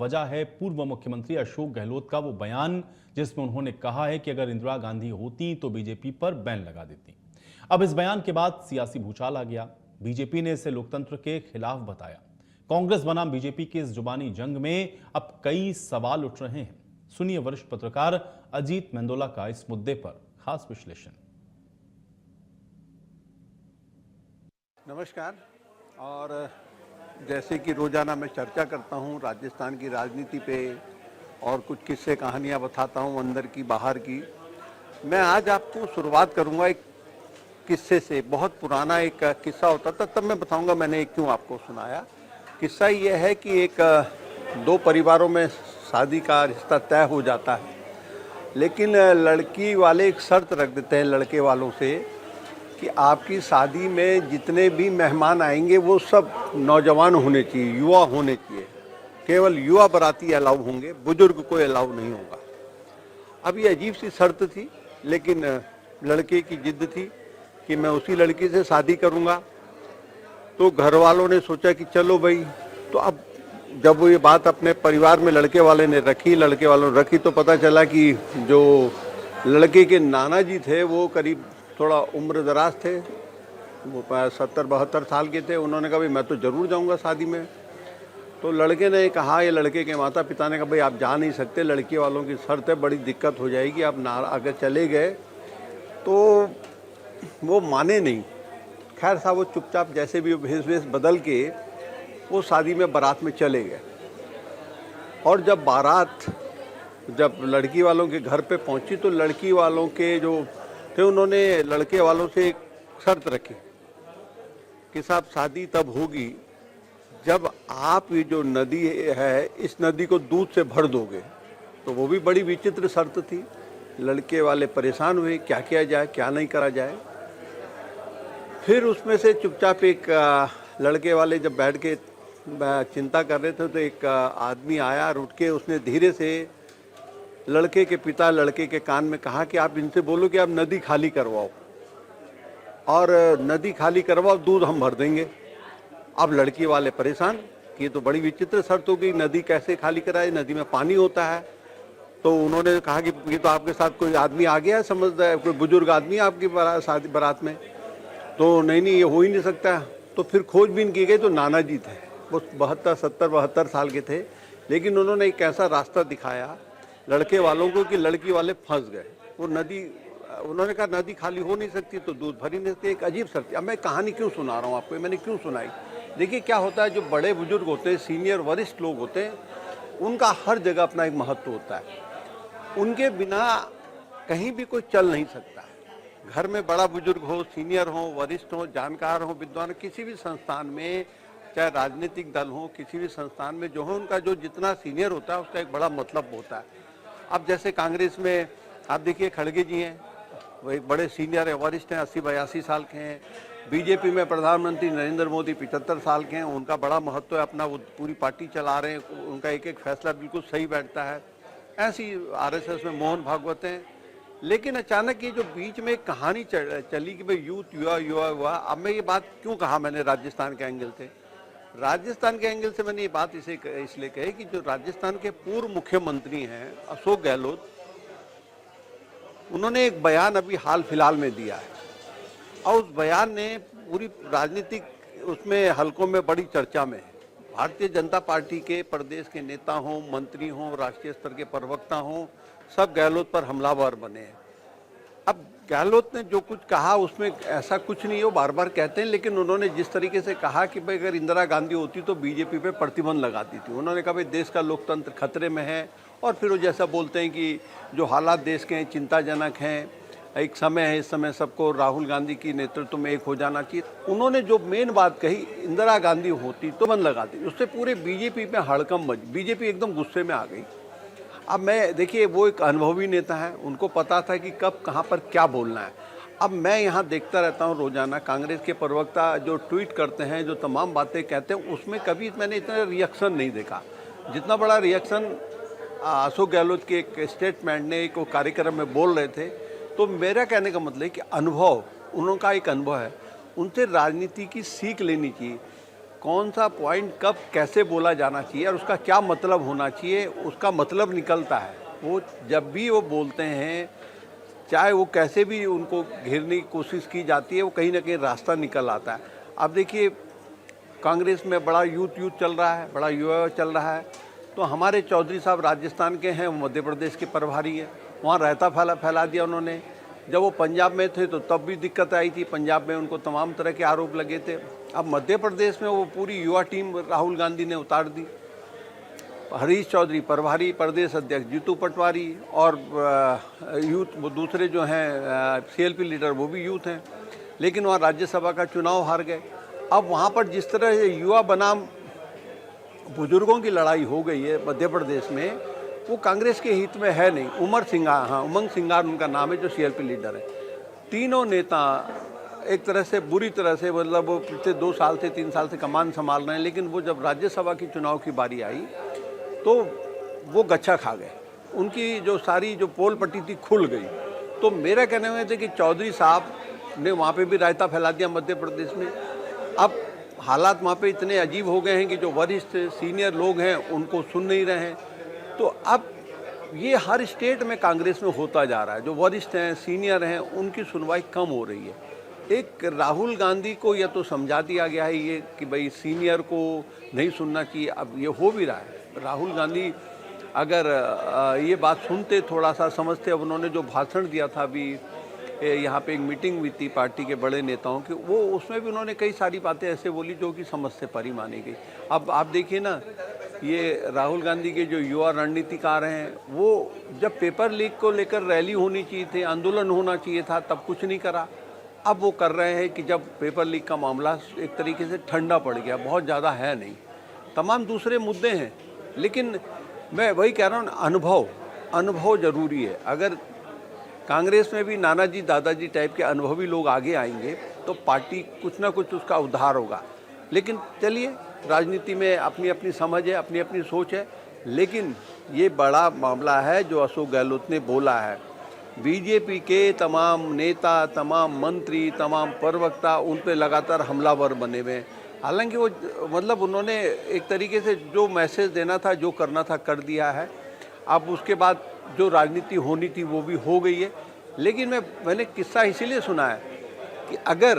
वजह है पूर्व मुख्यमंत्री अशोक गहलोत का वो बयान, जिसमें उन्होंने कहा है कि अगर इंदिरा गांधी होती तो बीजेपी पर बैन लगा देती। अब इस बयान के बाद सियासी भूचाल आ गया। बीजेपी ने इसे लोकतंत्र के खिलाफ बताया। कांग्रेस बनाम बीजेपी की इस जुबानी जंग में अब कई सवाल उठ रहे हैं। सुनिए वरिष्ठ पत्रकार अजीत मेंदोला का इस मुद्दे पर खास विश्लेषण। नमस्कार। और जैसे कि रोजाना मैं चर्चा करता हूं राजस्थान की राजनीति पे और कुछ किस्से कहानियां बताता हूं अंदर की बाहर की। मैं आज आपको शुरुआत करूंगा एक किस्से से। बहुत पुराना एक किस्सा होता था, तब मैं बताऊंगा मैंने क्यों आपको सुनाया। किस्सा ये है कि एक दो परिवारों में शादी का रिश्ता तय हो जाता है, लेकिन लड़की वाले एक शर्त रख देते हैं लड़के वालों से कि आपकी शादी में जितने भी मेहमान आएंगे वो सब नौजवान होने चाहिए, युवा होने चाहिए। केवल युवा बाराती अलाउ होंगे, बुजुर्ग कोई अलाउ नहीं होगा। अब ये अजीब सी शर्त थी, लेकिन लड़के की जिद थी कि मैं उसी लड़की से शादी करूंगा। तो घर वालों ने सोचा कि चलो भाई। तो अब जब वो ये बात अपने परिवार में लड़के वाले ने रखी, लड़के वालों ने रखी, तो पता चला कि जो लड़के के नाना जी थे वो करीब थोड़ा उम्र दराज थे, वो 70-72 साल के थे। उन्होंने कहा भाई मैं तो जरूर जाऊंगा शादी में। तो लड़के ने कहा, ये लड़के के माता पिता ने कहा भाई आप जा नहीं सकते, लड़की वालों की शर्त है, बड़ी दिक्कत हो जाएगी, आप ना अगर चले गए तो वो माने नहीं। खैर साहब वो चुपचाप जैसे भी भेष वेश बदल के वो शादी में बारात में चले गए। और जब बारात जब लड़की वालों के घर पे पहुंची तो लड़की वालों के जो थे उन्होंने लड़के वालों से एक शर्त रखी कि साहब शादी तब होगी जब आप ये जो नदी है इस नदी को दूध से भर दोगे। तो वो भी बड़ी विचित्र शर्त थी। लड़के वाले परेशान हुए, क्या किया जाए क्या नहीं करा जाए। फिर उसमें से चुपचाप एक लड़के वाले जब बैठ के चिंता कर रहे थे तो एक आदमी आया और उठ के उसने धीरे से लड़के के पिता लड़के के कान में कहा कि आप इनसे बोलो कि आप नदी खाली करवाओ, और नदी खाली करवाओ, दूध हम भर देंगे। अब लड़की वाले परेशान कि ये तो बड़ी विचित्र शर्त हो गई, नदी कैसे खाली कराए, नदी में पानी होता है। तो उन्होंने कहा कि ये तो आपके साथ कोई आदमी आ गया है, समझता है कोई बुजुर्ग आदमी है आपकी शादी बारात में। तो नहीं ये हो ही नहीं सकता। तो फिर खोजबीन की गई तो नाना जी थे, वो 72 साल के थे, लेकिन उन्होंने एक ऐसा रास्ता दिखाया लड़के वालों को कि लड़की वाले फंस गए। वो नदी, उन्होंने कहा नदी खाली हो नहीं सकती तो दूध भर ही नहीं सकती। एक अजीब शर्त। अब मैं कहानी क्यों सुना रहा हूँ आपको, मैंने क्यों सुनाई। देखिए क्या होता है, जो बड़े बुजुर्ग होते हैं, सीनियर वरिष्ठ लोग होते हैं, उनका हर जगह अपना एक महत्व होता है। उनके बिना कहीं भी कोई चल नहीं सकता। घर में बड़ा बुजुर्ग हो, सीनियर हो, वरिष्ठ हो, जानकार हो, विद्वान, किसी भी संस्थान में, चाहे राजनीतिक दल हो, किसी भी संस्थान में जो है उनका जो जितना सीनियर होता है उसका एक बड़ा मतलब होता है। अब जैसे कांग्रेस में आप देखिए खड़गे जी हैं, वो एक बड़े सीनियर है, वरिष्ठ हैं, 80-82 साल के हैं। बीजेपी में प्रधानमंत्री नरेंद्र मोदी 75 साल के हैं, उनका बड़ा महत्व है, अपना वो पूरी पार्टी चला रहे हैं, उनका एक एक फैसला बिल्कुल सही बैठता है। ऐसी आरएसएस में मोहन भागवत हैं। लेकिन अचानक ये जो बीच में एक कहानी चली कि भाई यूथ युवा युवा हुआ। अब मैं ये बात क्यों कहा मैंने राजस्थान के एंगल से, राजस्थान के एंगल से मैंने ये बात इसलिए कही कि जो राजस्थान के पूर्व मुख्यमंत्री हैं अशोक गहलोत, उन्होंने एक बयान अभी हाल फिलहाल में दिया है, और उस बयान ने पूरी राजनीतिक उसमें हलकों में बड़ी चर्चा में है। भारतीय जनता पार्टी के प्रदेश के नेता हों, मंत्री हों, राष्ट्रीय स्तर के प्रवक्ता हों, सब गहलोत पर हमलावर बने हैं। अब गहलोत ने जो कुछ कहा उसमें ऐसा कुछ नहीं है, वो बार बार कहते हैं, लेकिन उन्होंने जिस तरीके से कहा कि भाई अगर इंदिरा गांधी होती तो बीजेपी पे प्रतिबंध लगाती थी। उन्होंने कहा भाई देश का लोकतंत्र खतरे में है, और फिर वो जैसा बोलते हैं कि जो हालात देश के हैं चिंताजनक हैं, एक समय है, इस समय सबको राहुल गांधी की नेतृत्व में एक हो जाना चाहिए। उन्होंने जो मेन बात कही, इंदिरा गांधी होती तो बंद लगाती, उससे पूरे बीजेपी में हड़कंप मच, बीजेपी एकदम गुस्से में आ गई। अब मैं देखिए वो एक अनुभवी नेता है, उनको पता था कि कब कहाँ पर क्या बोलना है। अब मैं यहाँ देखता रहता हूँ रोजाना कांग्रेस के प्रवक्ता जो ट्वीट करते हैं, जो तमाम बातें कहते हैं, उसमें कभी मैंने इतना रिएक्शन नहीं देखा जितना बड़ा रिएक्शन अशोक गहलोत के एक स्टेटमेंट ने, एक कार्यक्रम में बोल रहे थे। तो मेरा कहने का मतलब है कि अनुभव, उनका एक अनुभव है, उनसे राजनीति की सीख लेनी चाहिए। कौन सा पॉइंट कब कैसे बोला जाना चाहिए और उसका क्या मतलब होना चाहिए, उसका मतलब निकलता है। वो जब भी वो बोलते हैं, चाहे वो कैसे भी उनको घेरने की कोशिश की जाती है, वो कहीं ना कहीं रास्ता निकल आता है। अब देखिए, कांग्रेस में बड़ा यूथ चल रहा है, बड़ा युवा चल रहा है। तो हमारे चौधरी साहब राजस्थान के हैं, वो मध्य प्रदेश के प्रभारी हैं, वहाँ रायता फैला दिया उन्होंने। जब वो पंजाब में थे तो तब भी दिक्कत आई थी, पंजाब में उनको तमाम तरह के आरोप लगे थे। अब मध्य प्रदेश में वो पूरी युवा टीम राहुल गांधी ने उतार दी। हरीश चौधरी प्रभारी प्रदेश अध्यक्ष, जीतू पटवारी और यूथ वो दूसरे जो हैं सीएलपी लीडर, वो भी यूथ हैं, लेकिन वहाँ राज्यसभा का चुनाव हार गए। अब वहाँ पर जिस तरह से युवा बनाम बुजुर्गों की लड़ाई हो गई है मध्य प्रदेश में, वो कांग्रेस के हित में है नहीं। उमंग सिंगार उनका नाम है, जो सीएलपी लीडर है। तीनों नेता एक तरह से बुरी तरह से, मतलब वो पिछले 2 साल से 3 साल से कमान संभाल रहे हैं, लेकिन वो जब राज्यसभा की चुनाव की बारी आई तो वो गच्छा खा गए। उनकी जो सारी जो पोल पट्टी थी खुल गई। तो मेरा कहने में थे कि चौधरी साहब ने वहाँ पे भी रायता फैला दिया मध्य प्रदेश में। अब हालात वहाँ पे इतने अजीब हो गए हैं कि जो वरिष्ठ सीनियर लोग हैं उनको सुन नहीं रहे हैं। तो अब ये हर स्टेट में कांग्रेस में होता जा रहा है। जो वरिष्ठ हैं, सीनियर हैं, उनकी सुनवाई कम हो रही है। एक राहुल गांधी को यह तो समझा दिया गया है ये कि भाई सीनियर को नहीं सुनना चाहिए। अब ये हो भी रहा है। राहुल गांधी अगर ये बात सुनते, थोड़ा सा समझते, अब उन्होंने जो भाषण दिया था अभी यहाँ पे एक मीटिंग हुई थी पार्टी के बड़े नेताओं की, वो उसमें भी उन्होंने कई सारी बातें ऐसे बोली जो कि समझ से परी मानी गई। अब आप देखिए ना, ये राहुल गांधी के जो युवा रणनीतिकार हैं, वो जब पेपर लीक को लेकर रैली होनी चाहिए थी, आंदोलन होना चाहिए था, तब कुछ नहीं करा। अब वो कर रहे हैं कि जब पेपर लीक का मामला एक तरीके से ठंडा पड़ गया, बहुत ज़्यादा है नहीं, तमाम दूसरे मुद्दे हैं, लेकिन मैं वही कह रहा हूँ, अनुभव ज़रूरी है। अगर कांग्रेस में भी नानाजी दादाजी टाइप के अनुभवी लोग आगे आएंगे तो पार्टी कुछ ना कुछ उसका उद्धार होगा। लेकिन चलिए, राजनीति में अपनी अपनी समझ है, अपनी अपनी सोच है, लेकिन ये बड़ा मामला है जो अशोक गहलोत ने बोला है। बीजेपी के तमाम नेता, तमाम मंत्री, तमाम प्रवक्ता उन पे लगातार हमलावर बने हुए हैं। हालांकि वो मतलब उन्होंने एक तरीके से जो मैसेज देना था, जो करना था, कर दिया है। अब उसके बाद जो राजनीति होनी थी वो भी हो गई है। लेकिन मैंने किस्सा इसीलिए सुना है कि अगर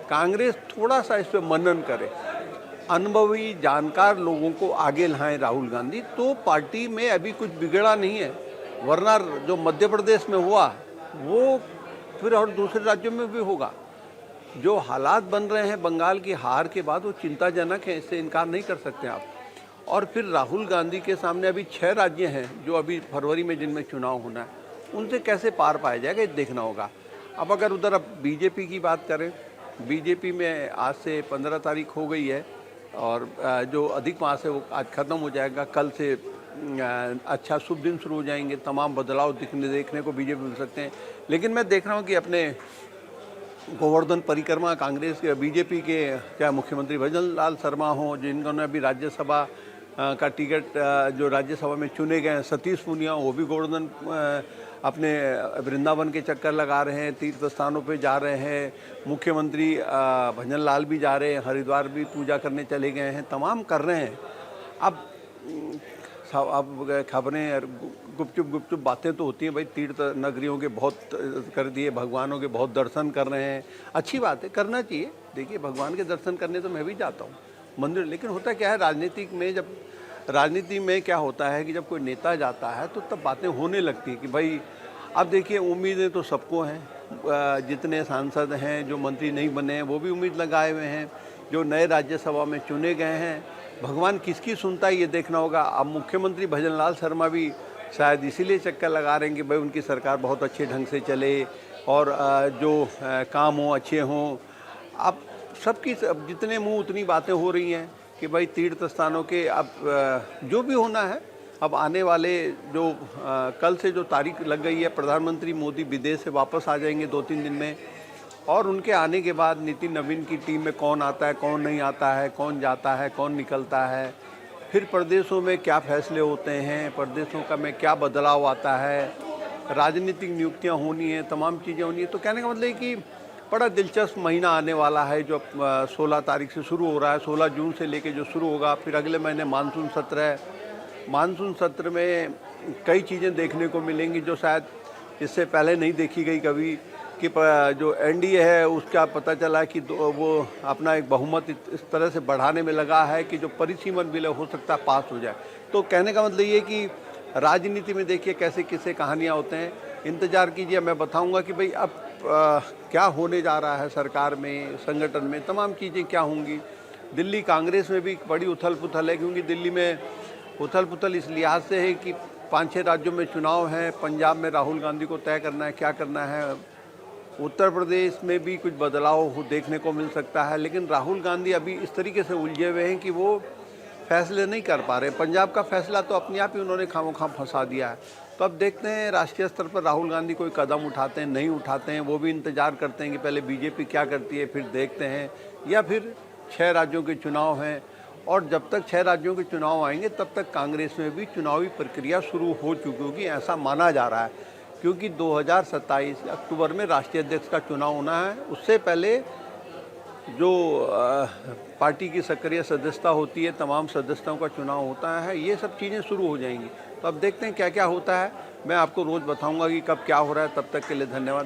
कांग्रेस थोड़ा सा इस पर मनन करे, अनुभवी जानकार लोगों को आगे लाएं राहुल गांधी, तो पार्टी में अभी कुछ बिगड़ा नहीं है। वरना जो मध्य प्रदेश में हुआ वो फिर और दूसरे राज्यों में भी होगा। जो हालात बन रहे हैं बंगाल की हार के बाद, वो चिंताजनक है, इससे इनकार नहीं कर सकते आप। और फिर राहुल गांधी के सामने अभी 6 राज्य हैं जो अभी फरवरी में जिनमें चुनाव होना है, उनसे कैसे पार पाया जाएगा ये देखना होगा। अब अगर उधर अब बीजेपी की बात करें, बीजेपी में आज से 15 तारीख हो गई है और जो अधिक मास है वो आज ख़त्म हो जाएगा। कल से अच्छा शुभ दिन शुरू हो जाएंगे, तमाम बदलाव देखने को बीजेपी मिल सकते हैं। लेकिन मैं देख रहा हूँ कि अपने गोवर्धन परिक्रमा कांग्रेस के बीजेपी के क्या मुख्यमंत्री भजन लाल शर्मा हों, जिन्होंने अभी राज्यसभा का टिकट जो राज्यसभा में चुने गए हैं, सतीश पूनिया, वो भी गोवर्धन अपने वृंदावन के चक्कर लगा रहे हैं, तीर्थ स्थानों पे जा रहे हैं। मुख्यमंत्री भजन लाल भी जा रहे हैं, हरिद्वार भी पूजा करने चले गए हैं, तमाम कर रहे हैं। अब खबरें गुपचुप बातें तो होती हैं भाई, तीर्थ नगरियों के बहुत कर दिए, भगवानों के बहुत दर्शन कर रहे हैं, अच्छी बात है, करना चाहिए। देखिए, भगवान के दर्शन करने तो मैं भी जाता हूँ मंदिर। लेकिन होता क्या है राजनीति में क्या होता है कि जब कोई नेता जाता है तो तब बातें होने लगती हैं कि भाई, अब देखिए, उम्मीदें तो सबको हैं। जितने सांसद हैं, जो मंत्री नहीं बने हैं, वो भी उम्मीद लगाए हुए हैं। जो नए राज्यसभा में चुने गए हैं, भगवान किसकी सुनता है ये देखना होगा। अब मुख्यमंत्री भजन लाल शर्मा भी शायद इसीलिए चक्कर लगा रहे हैं कि भाई उनकी सरकार बहुत अच्छे ढंग से चले और जो काम हो अच्छे हों। अब जितने मुंह उतनी बातें हो रही हैं कि भाई तीर्थ स्थानों के अब जो भी होना है। अब आने वाले जो कल से जो तारीख लग गई है, प्रधानमंत्री मोदी विदेश से वापस आ जाएंगे 2-3 दिन में, और उनके आने के बाद नितिन नवीन की टीम में कौन आता है, कौन नहीं आता है, कौन जाता है, कौन निकलता है, फिर प्रदेशों में क्या फैसले होते हैं, प्रदेशों का में क्या बदलाव आता है, राजनीतिक नियुक्तियां होनी है, तमाम चीज़ें होनी है। तो कहने का मतलब है कि बड़ा दिलचस्प महीना आने वाला है जो 16 तारीख से शुरू हो रहा है, 16 जून से लेके जो शुरू होगा, फिर अगले महीने मानसून सत्र है। मानसून सत्र में कई चीज़ें देखने को मिलेंगी जो शायद इससे पहले नहीं देखी गई कभी, कि जो एनडीए है उसका पता चला कि वो अपना एक बहुमत इस तरह से बढ़ाने में लगा है कि जो परिसीमन बिल हो सकता है पास हो जाए। तो कहने का मतलब ये कि राजनीति में देखिए कैसे किस्से कहानियाँ होते हैं। इंतज़ार कीजिए, मैं बताऊंगा कि भाई अब क्या होने जा रहा है सरकार में, संगठन में, तमाम चीज़ें क्या होंगी। दिल्ली कांग्रेस में भी बड़ी उथल पुथल है, क्योंकि दिल्ली में उथल पुथल इस लिहाज से है कि 5-6 राज्यों में चुनाव हैं। पंजाब में राहुल गांधी को तय करना है क्या करना है, उत्तर प्रदेश में भी कुछ बदलाव देखने को मिल सकता है, लेकिन राहुल गांधी अभी इस तरीके से उलझे हुए हैं कि वो फैसले नहीं कर पा रहे। पंजाब का फैसला तो अपने आप ही उन्होंने खामोखा फंसा दिया है। तो अब देखते हैं राष्ट्रीय स्तर पर राहुल गांधी कोई कदम उठाते हैं नहीं उठाते हैं, वो भी इंतजार करते हैं कि पहले बीजेपी क्या करती है, फिर देखते हैं। या फिर 6 राज्यों के चुनाव हैं, और जब तक 6 राज्यों के चुनाव आएंगे तब तक कांग्रेस में भी चुनावी प्रक्रिया शुरू हो चुकी होगी, ऐसा माना जा रहा है। क्योंकि 2027 अक्टूबर में राष्ट्रीय अध्यक्ष का चुनाव होना है। उससे पहले जो पार्टी की सक्रिय सदस्यता होती है, तमाम सदस्यों का चुनाव होता है, ये सब चीज़ें शुरू हो जाएंगी। तो अब देखते हैं क्या क्या होता है। मैं आपको रोज़ बताऊंगा कि कब क्या हो रहा है। तब तक के लिए धन्यवाद।